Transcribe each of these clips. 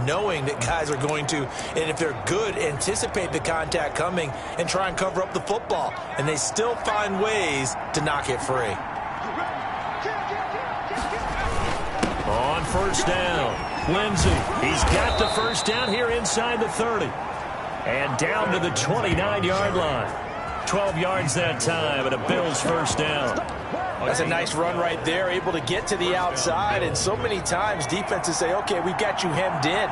knowing that guys are going to, and if they're good, anticipate the contact coming and try and cover up the football. And they still find ways to knock it free. On first down, Lindsey. He's got the first down here inside the 30. And down to the 29-yard line. 12 yards that time, and a Bills first down. That's a nice run right there, able to get to the outside. And so many times defenses say, okay, we've got you hemmed in.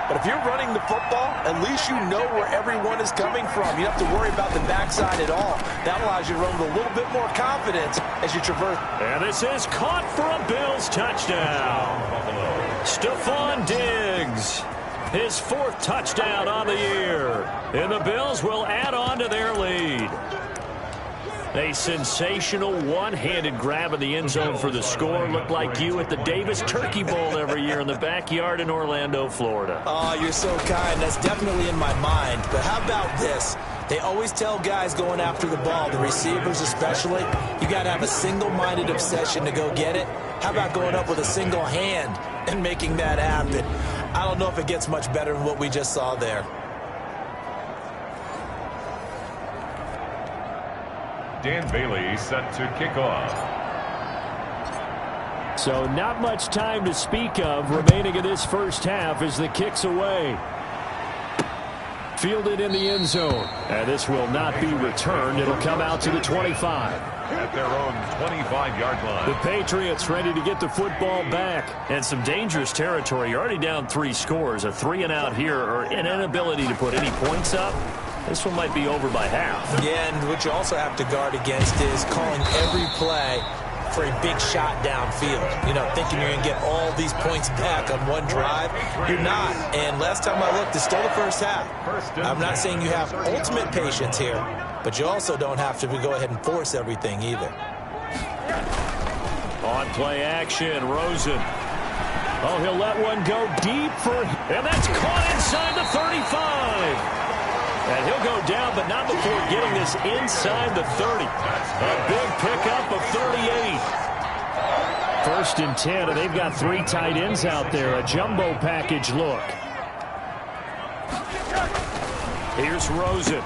But if you're running the football, at least you know where everyone is coming from. You don't have to worry about the backside at all. That allows you to run with a little bit more confidence as you traverse. And this is caught for a Bills touchdown. Stephon Diggs, his 4th touchdown on the year. And the Bills will add on to their lead. A sensational one-handed grab in the end zone for the score. Looked like you at the Davis Turkey Bowl every year in the backyard in Orlando, Florida. Oh, you're so kind. That's definitely in my mind. But how about this? They always tell guys going after the ball, the receivers especially, you got to have a single-minded obsession to go get it. How about going up with a single hand and making that happen? I don't know if it gets much better than what we just saw there. Dan Bailey set to kick off. So not much time to speak of remaining in this first half as the kick's away. Fielded in the end zone. And this will not be returned. It'll come out to the 25. At their own 25-yard line. The Patriots ready to get the football back. And some dangerous territory. You're already down 3 scores. A 3-and-out here or an inability to put any points up. This one might be over by half. Yeah, and what you also have to guard against is calling every play for a big shot downfield. You know, thinking you're going to get all these points back on one drive. You're not. And last time I looked, it's still the first half. I'm not saying you have ultimate patience here, but you also don't have to go ahead and force everything either. On play action, Rosen. Oh, he'll let one go deep and that's caught inside the 35. And he'll go down, but not before getting this inside the 30. A big pickup of 38. 1st and 10, and they've got 3 tight ends out there. A jumbo package look. Here's Rosen.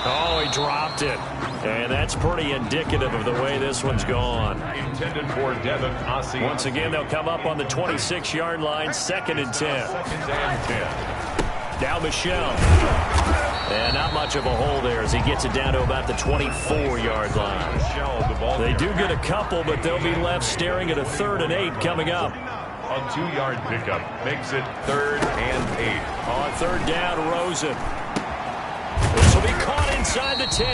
Oh, he dropped it. And that's pretty indicative of the way this one's gone. Intended for Devin Ossie. Once again, they'll come up on the 26-yard line, 2nd and 10. 2nd and 10. Now Michelle. And not much of a hole there as he gets it down to about the 24-yard line. They do get a couple, but they'll be left staring at a 3rd and 8 coming up. A 2-yard pickup makes it 3rd and 8. On 3rd down, Rosen. This will be caught inside the 10.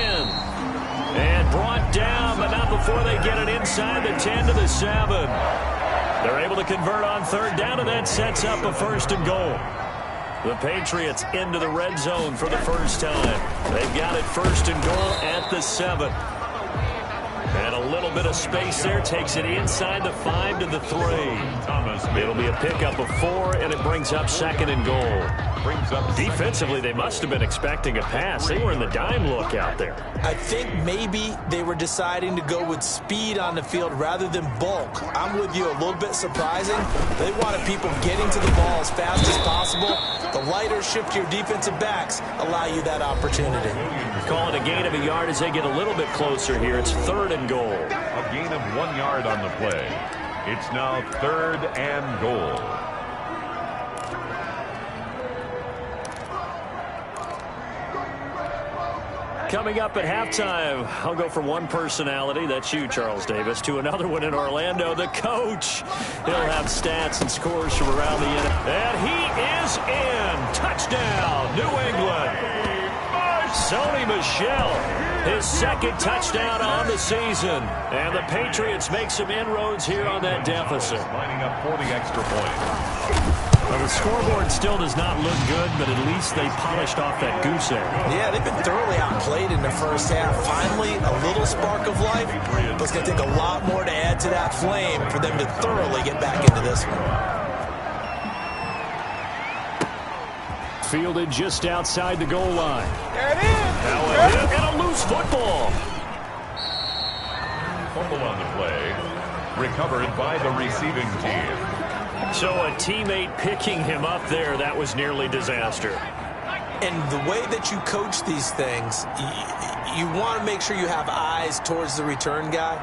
And brought down, but not before they get it inside the 10 to the 7. They're able to convert on 3rd down, and that sets up a 1st and goal. The Patriots into the red zone for the first time. They've got it 1st and goal at the 7. And a little bit of space there takes it inside the 5 to the 3. It'll be a pickup of 4, and it brings up 2nd and goal. Defensively, they must have been expecting a pass. They were in the dime look out there. I think maybe they were deciding to go with speed on the field rather than bulk. I'm with you, a little bit surprising. They wanted people getting to the ball as fast as possible. The lighter, shiftier defensive backs allow you that opportunity. Calling a gain of a yard as they get a little bit closer here. It's 3rd and goal. A gain of 1 yard on the play. It's now 3rd and goal. Coming up at halftime, I'll go from one personality, that's you, Charles Davis, to another one in Orlando, the coach. He'll have stats and scores from around the NFL. And he is in. Touchdown, New England. Sony Michel, his 2nd touchdown on the season. And the Patriots make some inroads here on that deficit. Lining up for the extra point. Well, the scoreboard still does not look good, but at least they polished off that goose egg. Yeah, they've been thoroughly outplayed in the first half. Finally, a little spark of life, but it's going to take a lot more to add to that flame for them to thoroughly get back into this one. Fielded just outside the goal line. There it is! Now a hit and a loose football. Fumble on the play. Recovered by the receiving team. So a teammate picking him up there, that was nearly disaster. And the way that you coach these things, you want to make sure you have eyes towards the return guy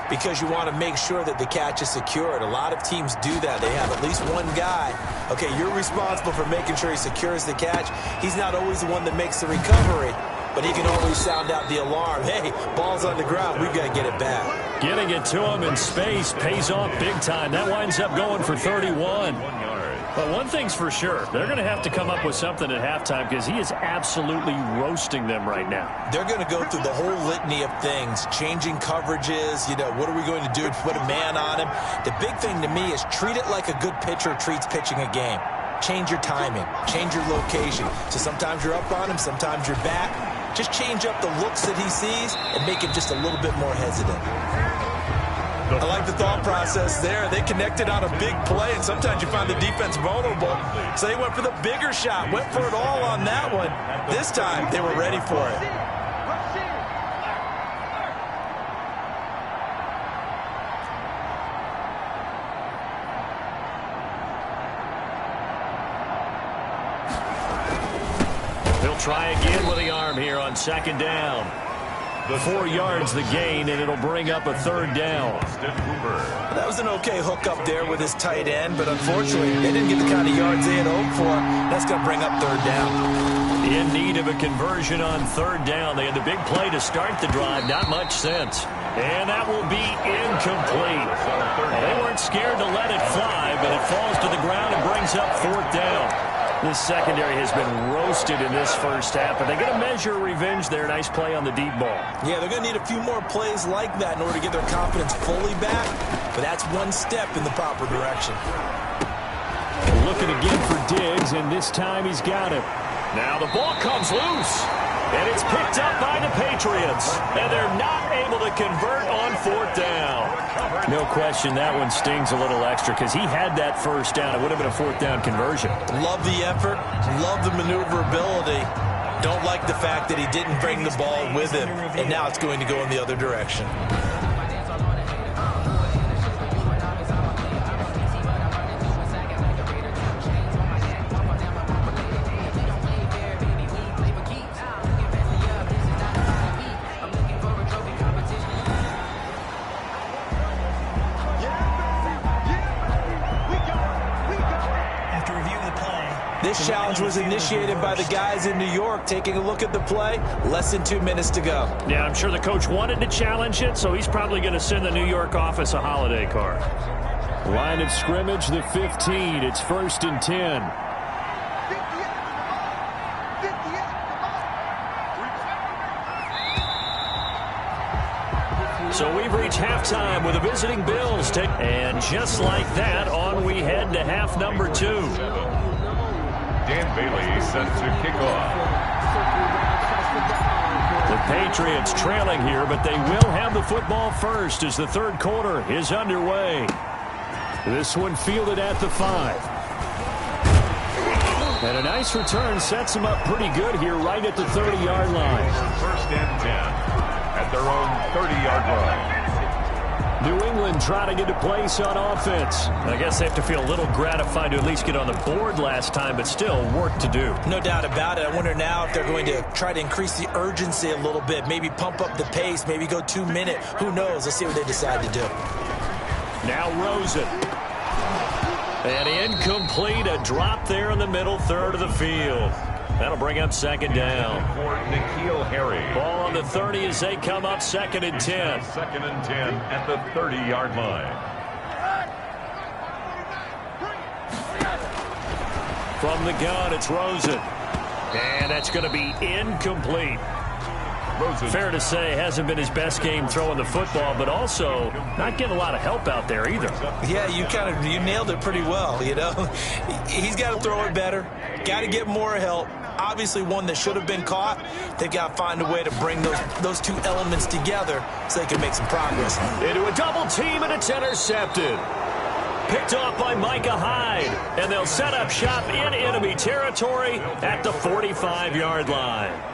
because you want to make sure that the catch is secured. A lot of teams do that. They have at least one guy. Okay, you're responsible for making sure he secures the catch. He's not always the one that makes the recovery, but he can always sound out the alarm. Hey, ball's on the ground. We've got to get it back. Getting it to him in space pays off big time. That winds up going for 31. But one thing's for sure, they're going to have to come up with something at halftime because he is absolutely roasting them right now. They're going to go through the whole litany of things, changing coverages, what are we going to do to put a man on him? The big thing to me is treat it like a good pitcher treats pitching a game. Change your timing, change your location. So sometimes you're up on him, sometimes you're back. Just change up the looks that he sees and make him just a little bit more hesitant. I like the thought process there. They connected on a big play, and sometimes you find the defense vulnerable. So they went for the bigger shot, went for it all on that one. This time, they were ready for it. He'll try again with the arm here on second down. 4 yards the gain, and it'll bring up a third down. That was an okay hook up there with his tight end, but unfortunately, they didn't get the kind of yards they had hoped for. That's going to bring up third down. In need of a conversion on third down. They had the big play to start the drive. Not much sense. And that will be incomplete. They weren't scared to let it fly, but it falls to the ground and brings up fourth down. This secondary has been roasted in this first half, but they're going to measure revenge there. Nice play on the deep ball. Yeah, they're going to need a few more plays like that in order to get their confidence fully back, but that's one step in the proper direction. Looking again for Diggs, and this time he's got it. Now the ball comes loose, and it's picked up by the Patriots, and they're not able to convert on fourth down. No question that one stings a little extra because he had that first down. It would have been a fourth down conversion. Love the effort. Love the maneuverability. Don't like the fact that he didn't bring the ball with him, and now it's going to go in the other direction. This challenge was initiated by the guys in New York. Taking a look at the play, less than 2 minutes to go. Yeah, I'm sure the coach wanted to challenge it, so he's probably going to send the New York office a holiday card. Line of scrimmage, the 15. It's 1st and 10. So we've reached halftime with the visiting Bills. And just like that, on we head to half number 2. Dan Bailey set to kick off. The Patriots trailing here, but they will have the football first as the third quarter is underway. This one fielded at the 5. And a nice return sets them up pretty good here right at the 30-yard line. 1st and 10 at their own 30-yard line. New England trying to get a place on offense. I guess they have to feel a little gratified to at least get on the board last time, but still work to do. No doubt about it. I wonder now if they're going to try to increase the urgency a little bit, maybe pump up the pace, maybe go 2 minute. Who knows? Let's see what they decide to do. Now Rosen. And incomplete, a drop there in the middle third of the field. That'll bring up second down. For N'Keal Harry. Ball on the 30 as they come up 2nd and 10. 2nd and 10 at the 30-yard line. From the gun, it's Rosen. And that's going to be incomplete. Rosen. Fair to say, hasn't been his best game throwing the football, but also not getting a lot of help out there either. Yeah, you nailed it pretty well, He's got to throw it better. Got to get more help. Obviously one that should have been caught. They've got to find a way to bring those two elements together so they can make some progress. Into a double team, and it's intercepted. picked off by Micah Hyde. And they'll set up shop in enemy territory at the 45-yard line.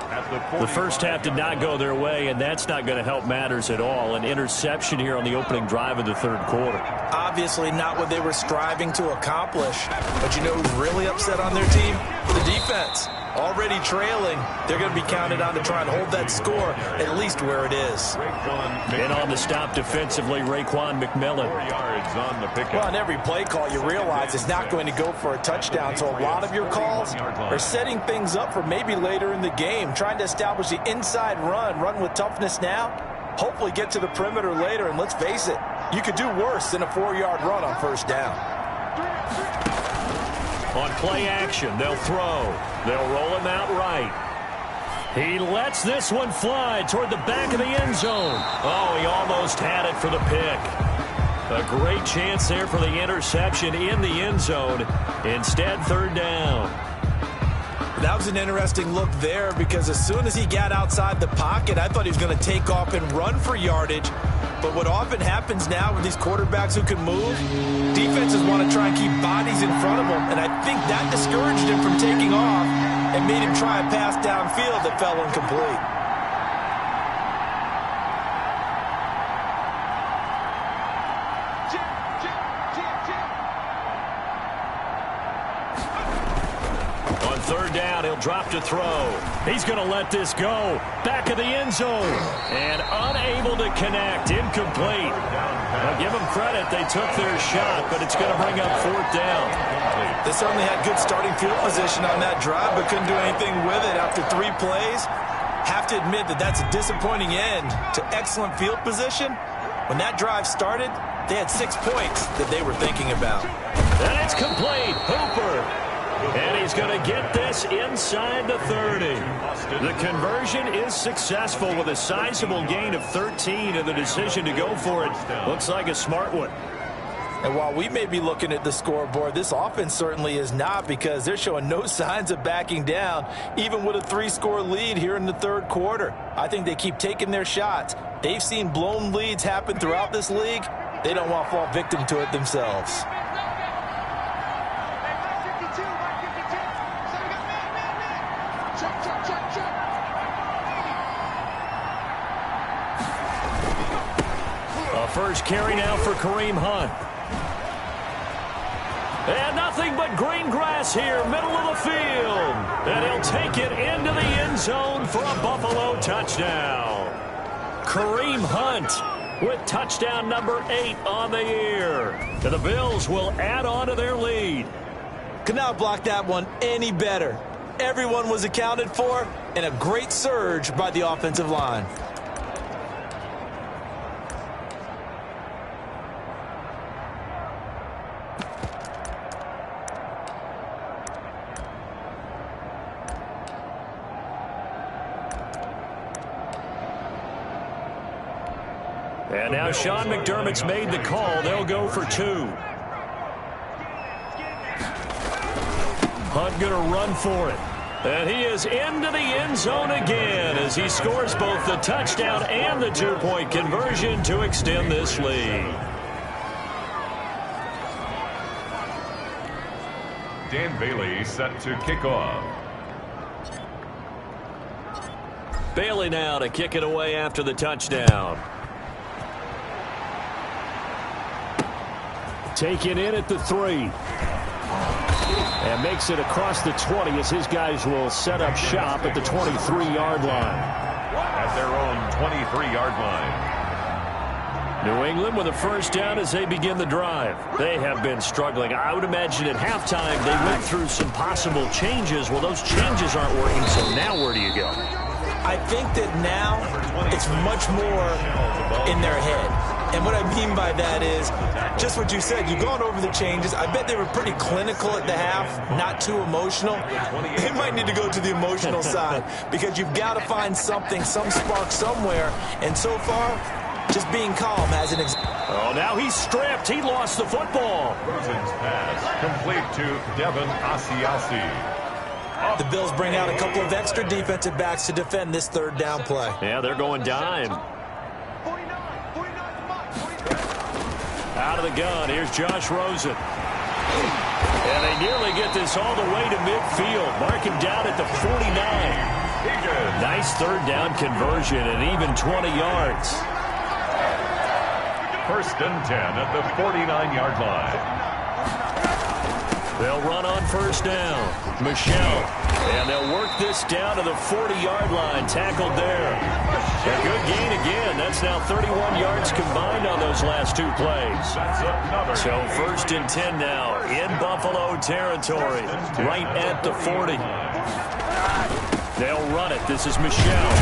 The first half did not go their way, and that's not going to help matters at all. An interception here on the opening drive of the third quarter. Obviously not what they were striving to accomplish. But you know who's really upset on their team? The defense. Already trailing, they're going to be counted on to try and hold that score at least where it is. And on the stop defensively, Raekwon McMillan. 4 yards on the pickup. Well, on every play call, you realize it's not going to go for a touchdown. So a lot of your calls are setting things up for maybe later in the game, trying to establish the inside run with toughness now, hopefully get to the perimeter later. And let's face it, you could do worse than a 4-yard run on first down. On play action, they'll throw. They'll roll him out right. He lets this one fly toward the back of the end zone. Oh, he almost had it for the pick. A great chance there for the interception in the end zone. Instead, third down. That was an interesting look there because as soon as he got outside the pocket, I thought he was going to take off and run for yardage. But what often happens now with these quarterbacks who can move, defenses want to try and keep bodies in front of them. And I think that discouraged him from taking off and made him try a pass downfield that fell incomplete. Third down, he'll drop to throw. He's going to let this go. Back of the end zone. And unable to connect. Incomplete. Now, give them credit. They took their shot, but it's going to bring up fourth down. They certainly had good starting field position on that drive, but couldn't do anything with it after 3 plays. Have to admit that that's a disappointing end to excellent field position. When that drive started, they had 6 points that they were thinking about. And it's complete. Hooper. And he's going to get this inside the 30. The conversion is successful with a sizable gain of 13, and the decision to go for it looks like a smart one. And while we may be looking at the scoreboard, this offense certainly is not, because they're showing no signs of backing down, even with a 3-score lead here in the third quarter. I think they keep taking their shots. They've seen blown leads happen throughout this league. They don't want to fall victim to it themselves. First carry now for Kareem Hunt. And nothing but green grass here, middle of the field. And he'll take it into the end zone for a Buffalo touchdown. Kareem Hunt with touchdown number 8 on the year. And the Bills will add on to their lead. Could not block that one any better. Everyone was accounted for, and a great surge by the offensive line. And now Sean McDermott's made the call. They'll go for 2. Hunt going to run for it. And he is into the end zone again as he scores both the touchdown and the 2-point conversion to extend this lead. Dan Bailey set to kick off. Bailey now to kick it away after the touchdown. Taken in at the 3. And makes it across the 20 as his guys will set up shop at the 23-yard line. At their own 23-yard line. New England with a first down as they begin the drive. They have been struggling. I would imagine at halftime they went through some possible changes. Well, those changes aren't working, so now where do you go? I think that now it's much more in their head. And what I mean by that is just what you said. You've gone over the changes. I bet they were pretty clinical at the half, not too emotional. They might need to go to the emotional side because you've got to find something, some spark somewhere. And so far, just being calm has an Oh, now he's stripped. He lost the football. Rosen's pass complete to Devin Asiasi. The Bills bring out a couple of extra defensive backs to defend this third down play. Yeah, they're going dime. Out of the gun, here's Josh Rosen. And they nearly get this all the way to midfield. Mark him down at the 49. Nice third down conversion and even 20 yards. First and 10 at the 49-yard line. They'll run on first down. Michelle. And they'll work this down to the 40-yard line. Tackled there. A good gain again. That's now 31 yards combined on those last two plays. So first and 10 now in Buffalo territory. Right at the 40. They'll run it. This is Michelle.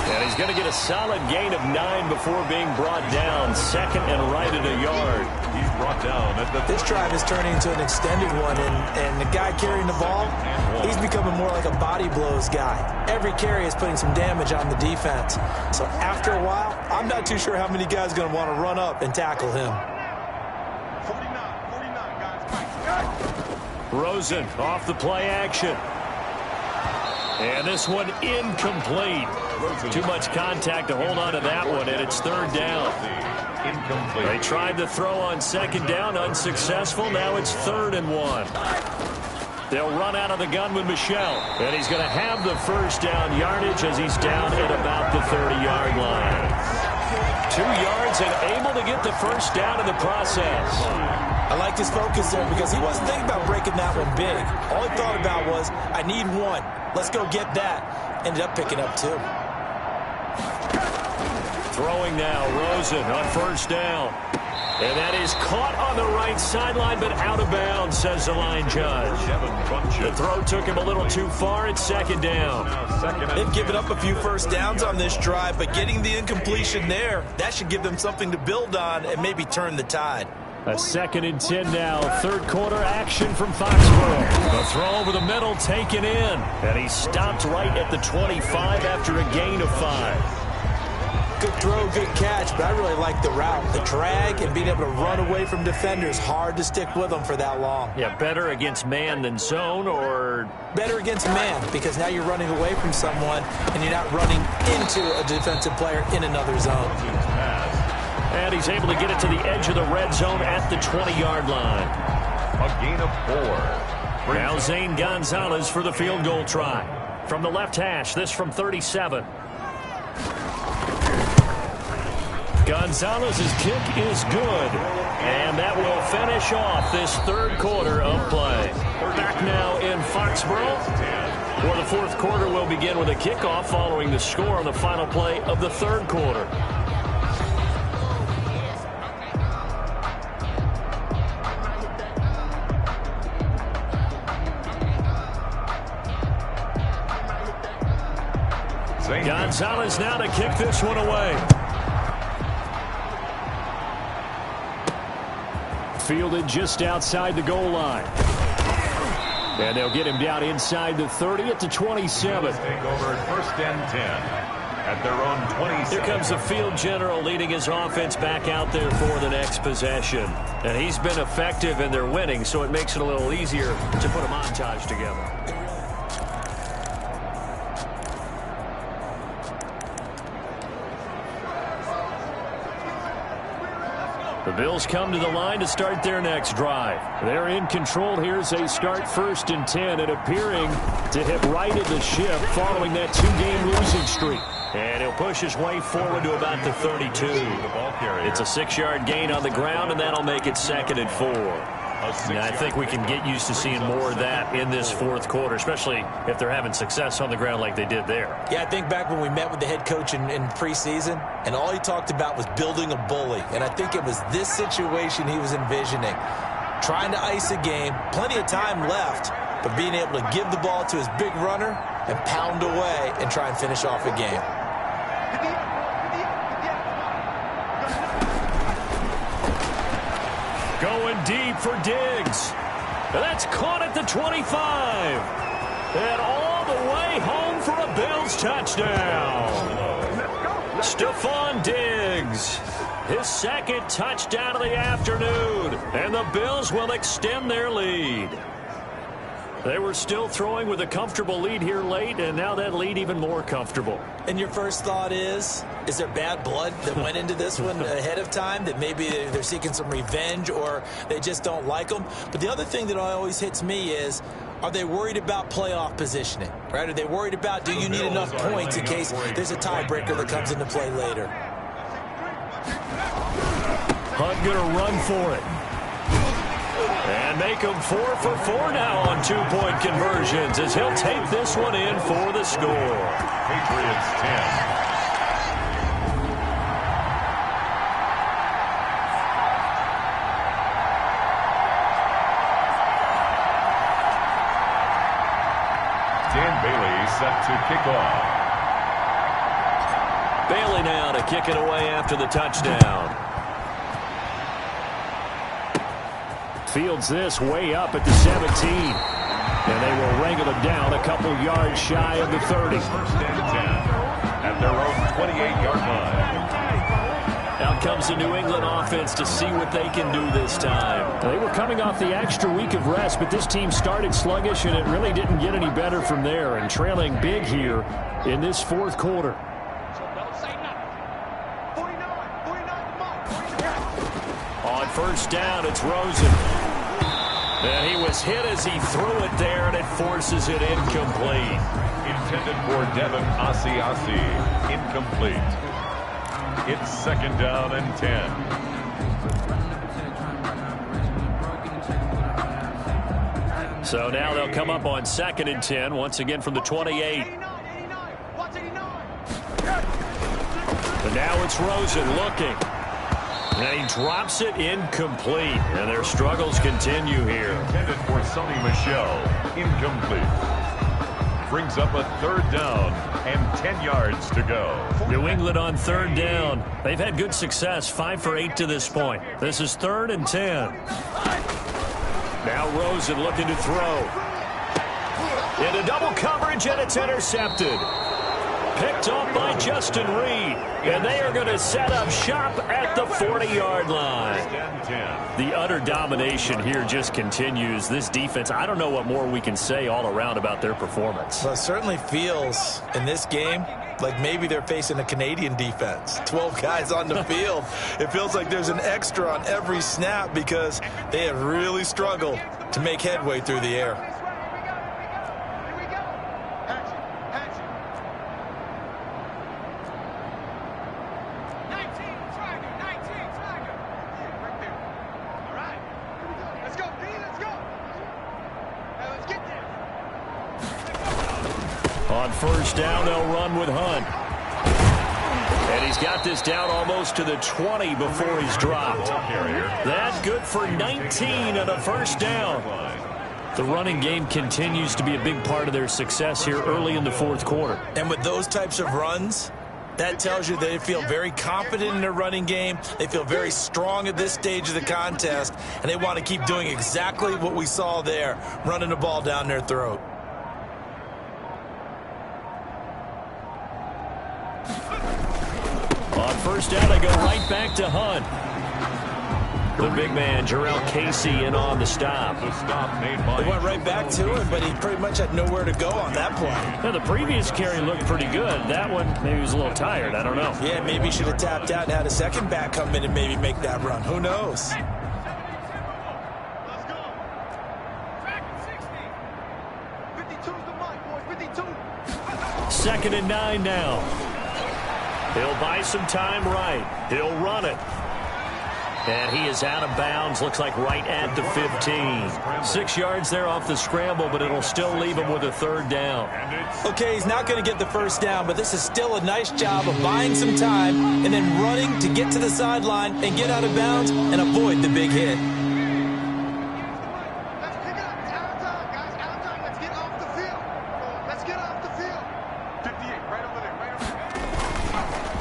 And he's going to get a solid gain of 9 before being brought down. Second and right at a yard. He's brought down at the... This drive is turning into an extended one, and the guy carrying the ball, he's becoming more like a body blows guy. Every carry is putting some damage on the defense. So after a while, I'm not too sure how many guys are going to want to run up and tackle him. 49, guys. Rosen off the play action. And this one incomplete. Too much contact to hold on to that one, and it's third down. Incomplete. They tried to throw on second down, unsuccessful. Now it's 3rd and 1. They'll run out of the gun with Michelle, and he's going to have the first down yardage as he's down at about the 30-yard line. 2 yards and able to get the first down in the process. I like his focus there because he wasn't thinking about breaking that one big. All he thought about was, I need one. Let's go get that. Ended up picking up 2. Throwing now, Rosen on first down. And that is caught on the right sideline, but out of bounds, says the line judge. The throw took him a little too far. It's second down. They've given up a few first downs on this drive, but getting the incompletion there, that should give them something to build on and maybe turn the tide. A 2nd and 10 now. Third quarter action from Foxborough. The throw over the middle taken in. And he stopped right at the 25 after a gain of 5. Good throw, good catch, but I really like the route. The drag and being able to run away from defenders. Hard to stick with them for that long. Yeah, better against man than zone, or... Better against man, because now you're running away from someone and you're not running into a defensive player in another zone. And he's able to get it to the edge of the red zone at the 20-yard line. A gain of 4. Now Zane Gonzalez for the field goal try. From the left hash, this from 37. Gonzalez's kick is good. And that will finish off this third quarter of play. Back now in Foxborough, where the fourth quarter will begin with a kickoff following the score on the final play of the third quarter. Gonzalez now to kick this one away. Fielded just outside the goal line. And they'll get him down inside the 30 at the 27. Take over first and 10 at their own 27. Here comes the field general leading his offense back out there for the next possession. And he's been effective and they're winning, so it makes it a little easier to put a montage together. The Bills come to the line to start their next drive. They're in control here as they start first and 10 and appearing to hit right at the ship following that 2-game losing streak. And he'll push his way forward to about the 32. It's a 6-yard gain on the ground, and that'll make it 2nd and 4. And I think we can get used to seeing more of that in this fourth quarter, especially if they're having success on the ground like they did there. Yeah, I think back when we met with the head coach in preseason, and all he talked about was building a bully. And I think it was this situation he was envisioning. Trying to ice a game, plenty of time left, but being able to give the ball to his big runner and pound away and try and finish off a game. Going deep for Diggs. That's caught at the 25. And all the way home for a Bills touchdown. Stephon Diggs. His second touchdown of the afternoon. And the Bills will extend their lead. They were still throwing with a comfortable lead here late, and now that lead even more comfortable. And your first thought is there bad blood that went into this one ahead of time, that maybe they're seeking some revenge or they just don't like them? But the other thing that always hits me is, are they worried about playoff positioning, right? Are they worried about, do you need enough points in case there's a tiebreaker that comes into play later? Hunt going to run for it. And make him 4 for 4 now on two-point conversions as he'll take this one in for the score. Patriots 10. Dan Bailey set to kick off. Bailey now to kick it away after the touchdown. Fields this way up at the 17. And they will wrangle it down a couple yards shy of the 30. First and 10 at their own 28-yard line. Out comes the New England offense to see what they can do this time. They were coming off the extra week of rest, but this team started sluggish, and it really didn't get any better from there. And trailing big here in this fourth quarter. On first down, it's Rosen. And he was hit as he threw it there, and it forces it incomplete. Intended for Devin Asiasi. Incomplete. It's second down and 10. So now they'll come up on second and 10, once again from the 28. And now it's Rosen looking. And he drops it incomplete. And their struggles continue here. Intended for Sonny Michel. Incomplete. Brings up a third down and 10 yards to go. New England on third down. They've had good success, 5 for 8 to this point. This is third and 10. Now Rosen looking to throw. Into double coverage, and it's intercepted. Picked off by Justin Reed. And they are going to set up shop at the 40-yard line. The utter domination here just continues. This defense, I don't know what more we can say all around about their performance. Well, it certainly feels in this game like maybe they're facing a Canadian defense. 12 guys on the field. It feels like there's an extra on every snap because they have really struggled to make headway through the air. On first down, they'll run with Hunt. And he's got this down almost to the 20 before he's dropped. That's good for 19 and a first down. The running game continues to be a big part of their success here early in the fourth quarter. And with those types of runs, that tells you they feel very confident in their running game. They feel very strong at this stage of the contest, and they want to keep doing exactly what we saw there, running the ball down their throat. On first down, they go right back to Hunt. The big man, Jarrell Casey, in on the stop. The stop made by They went right back to him, but he pretty much had nowhere to go on that play. Now, the previous carry looked pretty good. That one, maybe he was a little tired. I don't know. Yeah, maybe he should have tapped out and had a second back come in and maybe make that run. Who knows? Second and 9 now. He'll buy some time right. He'll run it. And he is out of bounds, looks like right at the 15. 6 yards there off the scramble, but it'll still leave him with a third down. Okay, he's not going to get the first down, but this is still a nice job of buying some time and then running to get to the sideline and get out of bounds and avoid the big hit.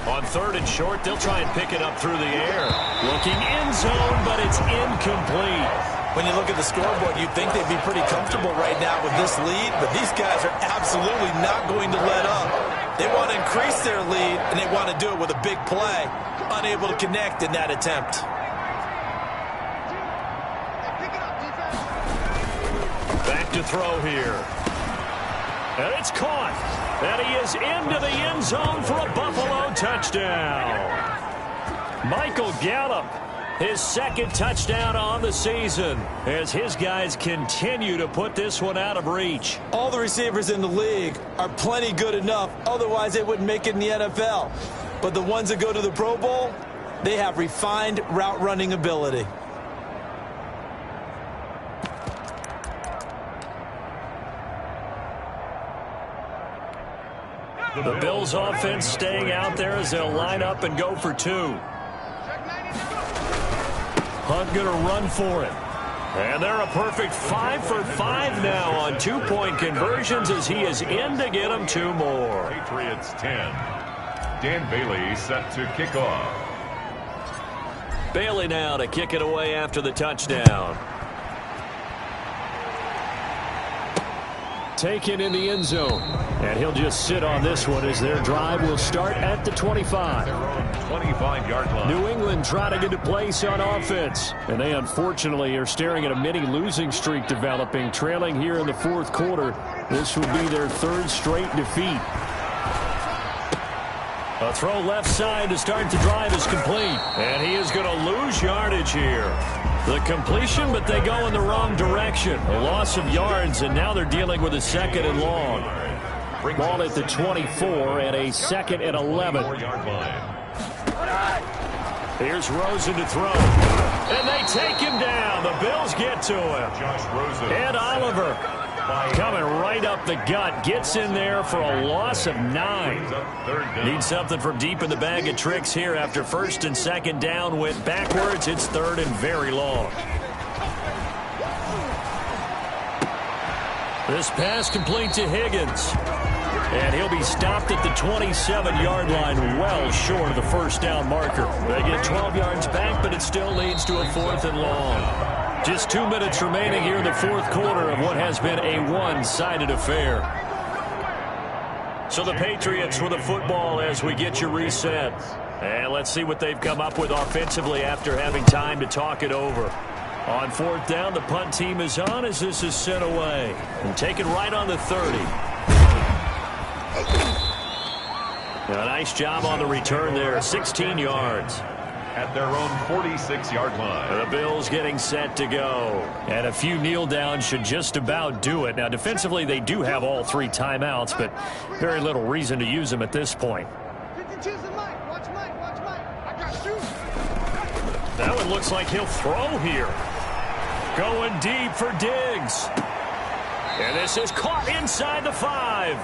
On third and short, they'll try and pick it up through the air. Looking end zone, but it's incomplete. When you look at the scoreboard, you'd think they'd be pretty comfortable right now with this lead, but these guys are absolutely not going to let up. They want to increase their lead, and they want to do it with a big play. Unable to connect in that attempt. Back to throw here. And it's caught. And he is into the end zone for a Buffalo touchdown. Michael Gallup, his second touchdown on the season, as his guys continue to put this one out of reach. All the receivers in the league are plenty good enough, otherwise they wouldn't make it in the NFL. But the ones that go to the Pro Bowl, they have refined route running ability. The Bills offense staying out there as they'll line up and go for two. Hunt going to run for it. And they're a perfect 5 for 5 now on two-point conversions as he is in to get them two more. Patriots 10. Dan Bailey set to kick off. Bailey now to kick it away after the touchdown. Taken in the end zone. And he'll just sit on this one as their drive will start at the 25. Their own 25-yard line. New England trying to get a place on offense. And they unfortunately are staring at a mini losing streak developing, trailing here in the fourth quarter. This will be their third straight defeat. A throw left side to start the drive is complete. And he is going to lose yardage here. The completion, but they go in the wrong direction. A loss of yards, and now they're dealing with a second and long. Ball at the 24 and a second and 11. Here's Rosen to throw. And they take him down. The Bills get to him. Josh Rosen. Ed Oliver coming right up the gut. Gets in there for a loss of 9. Needs something from deep in the bag of tricks here after first and second down went backwards. It's third and very long. This pass complete to Higgins. And he'll be stopped at the 27-yard line, well short of the first down marker. They get 12 yards back, but it still leads to a 4th and long. Just 2 minutes remaining here in the fourth quarter of what has been a one-sided affair. So the Patriots with the football as we get you reset. And let's see what they've come up with offensively after having time to talk it over. On fourth down, the punt team is on as this is sent away. And taken right on the 30. A nice job on the return there, 16 yards. At their own 46-yard line. The Bills getting set to go. And a few kneel downs should just about do it. Now, defensively, they do have all 3 timeouts, but very little reason to use them at this point. That one looks like he'll throw here. Going deep for Diggs. And this is caught inside the 5.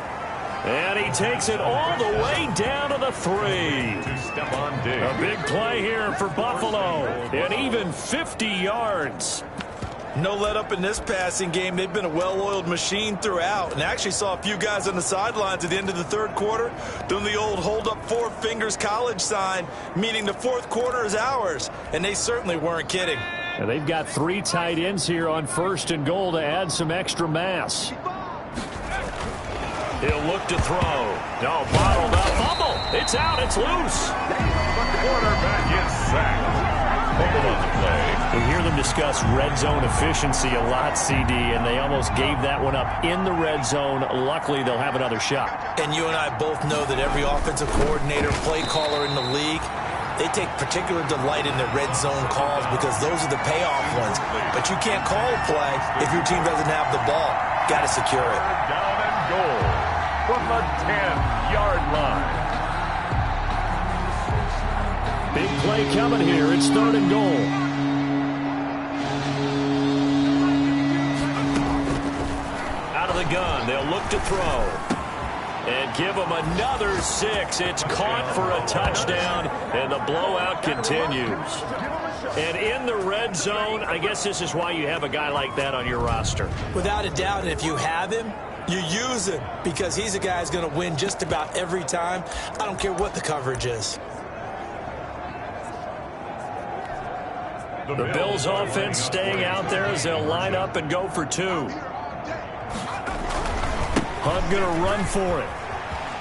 And he takes it all the way down to the 3. A big play here for Buffalo. And even 50 yards. No let up in this passing game. They've been a well-oiled machine throughout. And actually saw a few guys on the sidelines at the end of the third quarter doing the old hold up 4 fingers college sign, meaning the fourth quarter is ours. And they certainly weren't kidding. And they've got 3 tight ends here on first and goal to add some extra mass. He'll look to throw. No, bottled up. Fumble. It's out. It's loose. The quarterback is sacked. Fumble on the play. We hear them discuss red zone efficiency a lot, CD, and they almost gave that one up in the red zone. Luckily, they'll have another shot. And you and I both know that every offensive coordinator, play caller in the league, they take particular delight in the red zone calls because those are the payoff ones. But you can't call a play if your team doesn't have the ball. Got to secure it. Down and goal from the 10-yard line. Big play coming here. It's third and goal. Out of the gun. They'll look to throw. And give him another 6. It's caught for a touchdown, and the blowout continues. And in the red zone, I guess this is why you have a guy like that on your roster. Without a doubt, and if you have him, you use him because he's a guy who's going to win just about every time. I don't care what the coverage is. The Bills offense staying out there as they'll line up and go for 2. Hunt going to run for it.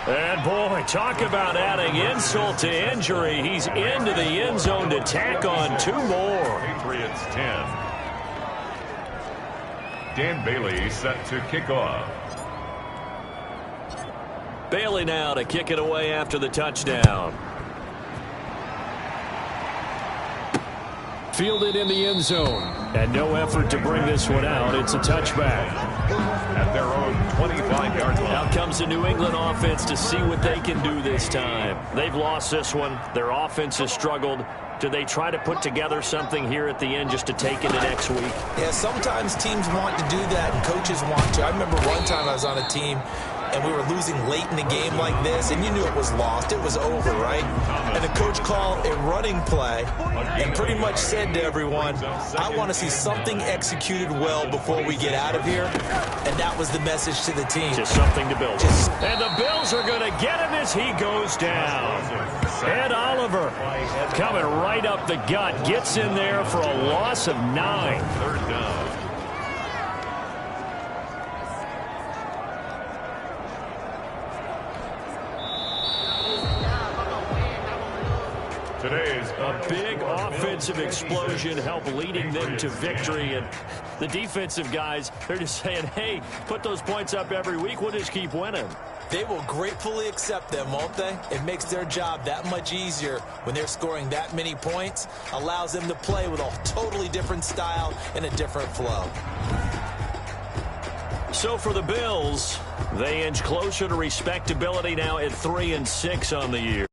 And, boy, talk about adding insult to injury. He's into the end zone to tack on 2 more. Patriots 10. Dan Bailey set to kick off. Bailey now to kick it away after the touchdown. Fielded in the end zone. And no effort to bring this one out. It's a touchback. At their own 25-yard line. Out comes the New England offense to see what they can do this time. They've lost this one. Their offense has struggled. Do they try to put together something here at the end just to take into next week? Yeah, sometimes teams want to do that and coaches want to. I remember one time I was on a team and we were losing late in the game like this, and you knew it was lost. It was over, right? And the coach called a running play and pretty much said to everyone, I want to see something executed well before we get out of here. And that was the message to the team. Just something to build. And the Bills are going to get him as he goes down. Ed Oliver coming right up the gut. Gets in there for a loss of 9. Third down. Today's a big offensive explosion helped leading them to victory. And the defensive guys, they're just saying, hey, put those points up every week. We'll just keep winning. They will gratefully accept them, won't they? It makes their job that much easier when they're scoring that many points. Allows them to play with a totally different style and a different flow. So for the Bills, they inch closer to respectability now at 3-6 on the year.